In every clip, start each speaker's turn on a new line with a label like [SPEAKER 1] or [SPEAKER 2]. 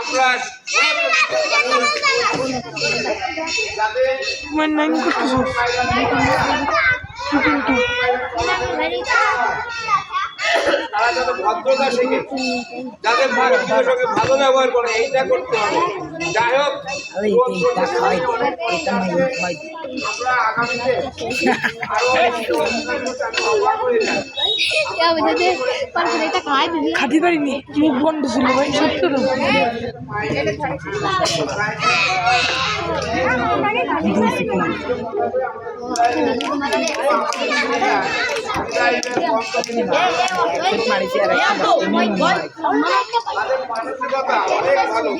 [SPEAKER 1] আমরা তারা যাতে ভদ্রতা শেখে, যাদের মানুষের সঙ্গে ভালো ব্যবহার করে, এইটা করতে হবে। যাই হোক, আমরা আগামীতে আরো
[SPEAKER 2] খাতে পারিনি, মুখ বন্ধ ছিল ভাই, সত্য তো।
[SPEAKER 1] মানসিকতা অনেক ভালো,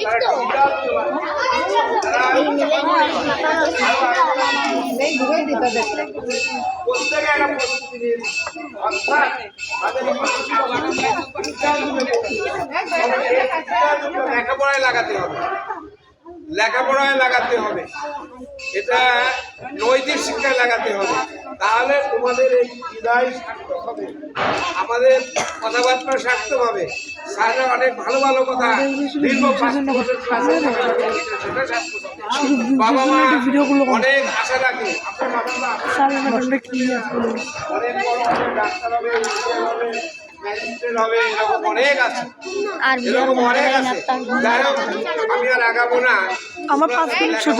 [SPEAKER 1] প্রত্যেকে একটা প্রস্তুতি নিয়ে অর্থাৎ লেখাপড়ায় লাগাতে হবে, লেখাপড়ায় লাগাতে হবে, এটা নৈতিক শিক্ষায় লাগাতে হবে। তাহলে তোমাদের এই বিদায় সার্থক হবে, আমাদের কথাবার্তা সার্থক হবে। স্যাররা অনেক ভালো ভালো কথা বাবা মা অনেক আশা রাখে, অনেক বড় ডাক্তার হবে, ম্যাজিস্ট্রেট হবে, এরকম অনেক আছে, এরকম অনেক আছে। যাই হোক, আমি আর আগাবো না।
[SPEAKER 2] আমার 5 মিনিট ছোট